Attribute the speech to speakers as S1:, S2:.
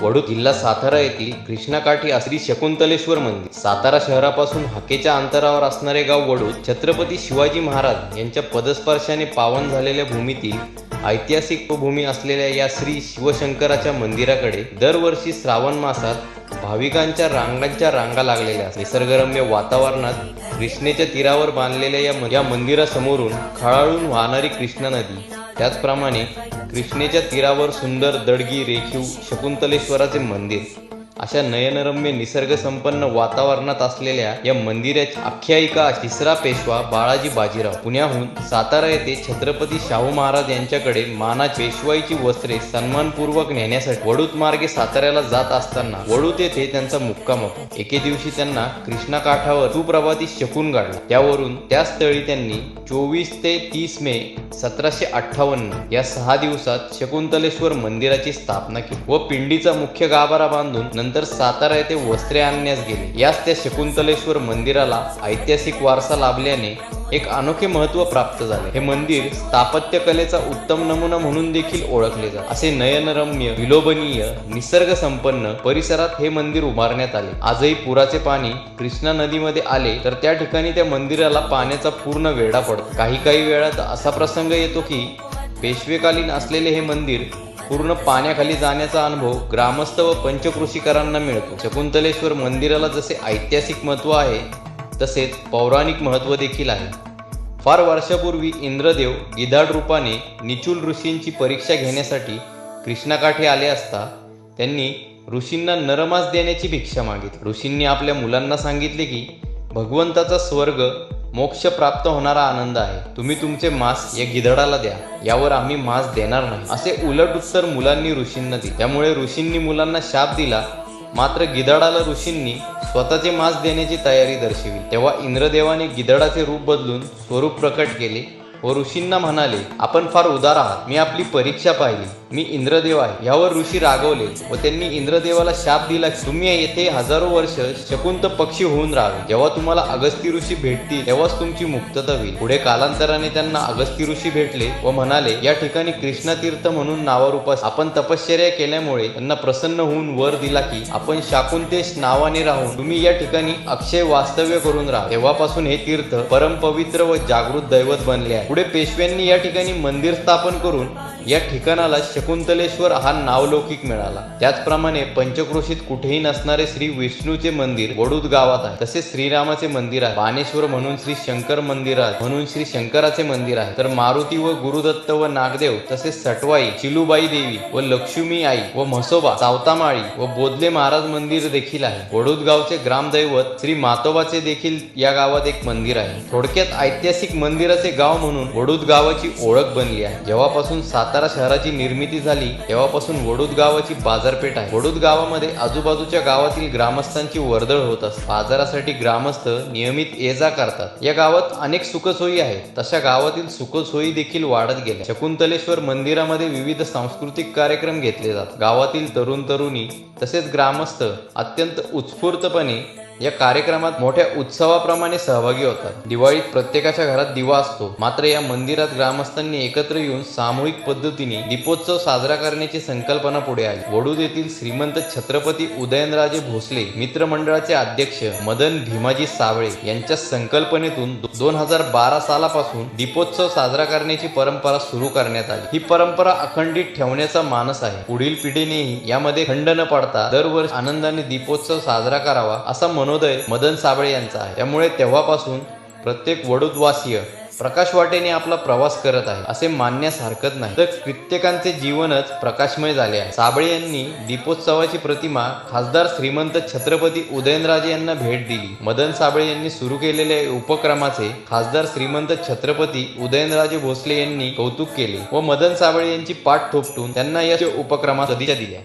S1: वडूद जिल्हा सातारा येथील कृष्णाकाठी श्री शकुंतलेश्वर मंदिर. सातारा शहरापासून हाकेच्या अंतरावर असणारे गाव वडूद छत्रपती शिवाजी महाराज यांच्या पदस्पर्शाने पावन झालेल्या भूमीतील ऐतिहासिक भूमी असलेल्या या श्री शिवशंकराच्या मंदिराकडे दरवर्षी श्रावण मासात भाविकांच्या रांगा लागलेल्या असतात. निसर्गरम्य वातावरणात कृष्णेच्या तीरावर बांधलेल्या या मंदिरासमोरून खळाळून वाहणारी कृष्णा नदी, त्याचप्रमाणे कृष्णेच्या तीरावर सुंदर दडगी रेखीव शकुंतलेश्वराचे मंदिर, अशा नयनरम्य निसर्गसंपन्न वातावरणात असलेल्या या मंदिराची आख्यायिका तिसरा पेशवा बाळाजी बाजीराव पुण्याहून सातारा येथे छत्रपती शाहू महाराज यांच्याकडे मानाची पेशवाईची वस्त्रे सन्मानपूर्वक नेण्यासाठी वडूद मार्गे साताऱ्याला जात असताना वडूद येथे त्यांचा मुक्काम होता. एके दिवशी त्यांना कृष्णा काठावर सुप्रभाती शकून गाडला. त्यावरून त्याच स्थळी त्यांनी 24 ते 30 मे 1758 या 6 दिवसात शकुंतलेश्वर मंदिराची स्थापना केली व पिंडीचा मुख्य गाभारा बांधून नंतर सातारा येथे वस्त्रे आणण्यास गेले. याच त्या शकुंतलेश्वर मंदिराला ऐतिहासिक वारसा लाभल्याने एक अनोखे महत्त्व प्राप्त झाले. हे मंदिर स्थापत्य कलेचा उत्तम नमुना म्हणून देखील ओळखले जाते. असे नयनरम्य विलोभनीय निसर्ग संपन्न परिसरात हे मंदिर उभारण्यात आले. आजही पुराचे पाणी कृष्णा नदीमध्ये आले तर त्या ठिकाणी त्या मंदिराला पाण्याचा पूर्ण वेढा पडतो. काही वेळात असा प्रसंग येतो की पेशवेकालीन असलेले हे मंदिर पूर्ण पाण्याखाली जाण्याचा अनुभव ग्रामस्थ व पंचकृषीकरांना मिळतो. शकुंतलेश्वर मंदिराला जसे ऐतिहासिक महत्त्व आहे तसेच पौराणिक महत्त्व देखील आहे. फार वर्षापूर्वी इंद्रदेव गिधाड रूपाने निचूल ऋषींची परीक्षा घेण्यासाठी कृष्णाकाठी आले असता त्यांनी ऋषींना नरमास देण्याची भिक्षा मागितली. ऋषींनी आपल्या मुलांना सांगितले की भगवंताचा स्वर्ग मोक्ष प्राप्त होणारा आनंद आहे. तुम्ही तुमचे मांस या गिधडाला द्या, यावर आम्ही मांस देणार नाही, असे उलट उत्तर मुलांनी ऋषींना दिले. त्यामुळे ऋषींनी मुलांना शाप दिला. मात्र गिधडाला ऋषींनी स्वतःचे मांस देण्याची तयारी दर्शविली. तेव्हा इंद्रदेवाने गिधडाचे रूप बदलून स्वरूप प्रकट केले व ऋषींना म्हणाले, आपण फार उदार आहात, मी आपली परीक्षा पाहिली, मी इंद्रदेव आहे. यावर ऋषी रागवले व त्यांनी इंद्रदेवाला शाप दिला की तुम्ही येथे हजारो वर्ष शकुंत पक्षी होऊन राहावे. जेव्हा तुम्हाला अगस्ती ऋषी भेटतील तेव्हाच तुमची मुक्तता होईल. पुढे कालांतराने त्यांना अगस्ती ऋषी भेटले व म्हणाले, या ठिकाणी कृष्णा तीर्थ म्हणून नावारूपास आपण तपश्चर्या केल्यामुळे त्यांना प्रसन्न होऊन वर दिला की आपण शाकुंतेश नावाने राहून तुम्ही या ठिकाणी अक्षय वास्तव्य करून राहा. तेव्हापासून हे तीर्थ परमपवित्र व जागृत दैवत बनले आहे. पुढे पेशव्यांनी या ठिकाणी मंदिर स्थापन करून या ठिकाणाला शकुंतलेश्वर हा नावलौकिक मिळाला. त्याचप्रमाणे पंचक्रोशीत कुठेही नसणारे श्री विष्णूचे मंदिर वडूद गावात आहे. तसेच श्रीरामाचे मंदिर आहे. बाणेश्वर म्हणून श्री शंकर मंदिर आहे, म्हणून श्री शंकराचे मंदिर आहे. तर मारुती व गुरुदत्त व नागदेव तसेच सटवाई, चिलुबाई देवी व लक्ष्मी आई व म्हसोबा, सावतामाळी व बोधले महाराज मंदिर देखील आहे. वडूद गावचे ग्रामदैवत श्री मातोबाचे देखील या गावात एक मंदिर आहे. थोडक्यात ऐतिहासिक मंदिराचे गाव म्हणून वडूद गावाची ओळख बनली आहे. जेव्हापासून सातारा शहराची निर्मिती झाली तेव्हापासून वडूद गावाची बाजारपेठ आहे. वडूद गावामध्ये आजूबाजूच्या गावातील ग्रामस्थांची वर्दळ होत असते. बाजारासाठी ग्रामस्थ नियमित ये जा करतात. या गावात अनेक सुखसोयी आहेत. तशा गावातील सुखसोयी देखील वाढत गेल्या. शकुंतलेश्वर मंदिरामध्ये विविध सांस्कृतिक कार्यक्रम घेतले जातात. गावातील तरुण तरुणी तसेच ग्रामस्थ अत्यंत उत्स्फूर्तपणे या कार्यक्रमात मोठ्या उत्सवाप्रमाणे सहभागी होतात. दिवाळीत प्रत्येकाच्या घरात दिवा असतो. मात्र या मंदिरात ग्रामस्थांनी एकत्र येऊन सामूहिक पद्धतीने दीपोत्सव साजरा करण्याची संकल्पना पुढे आली. वडूद येथील श्रीमंत छत्रपती उदयनराजे भोसले मित्रमंडळाचे अध्यक्ष मदन भीमाजी सावळे यांच्या संकल्पनेतून 2012 सालापासून दीपोत्सव साजरा करण्याची परंपरा सुरू करण्यात आली. ही परंपरा अखंडित ठेवण्याचा मानस आहे. पुढील पिढीनेही यामध्ये खंड न पडता दरवर्षी आनंदाने दीपोत्सव साजरा करावा असा मनोदय मदन साबळे यांचा आहे. त्यामुळे तेव्हापासून प्रत्येक वडूदवासीय प्रकाश वाटेने आपला प्रवास करत आहे असे मानण्यास हरकत नाही. तर कित्येकांचे जीवनच प्रकाशमय झाले आहे. साबळे यांनी दीपोत्सवाची प्रतिमा खासदार श्रीमंत छत्रपती उदयनराजे यांना भेट दिली. मदन साबळे यांनी सुरू केलेल्या उपक्रमाचे खासदार श्रीमंत छत्रपती उदयनराजे भोसले यांनी कौतुक केले व मदन साबळे यांची पाठ थोपटून त्यांना या उपक्रमात सदिच्छा दिल्या.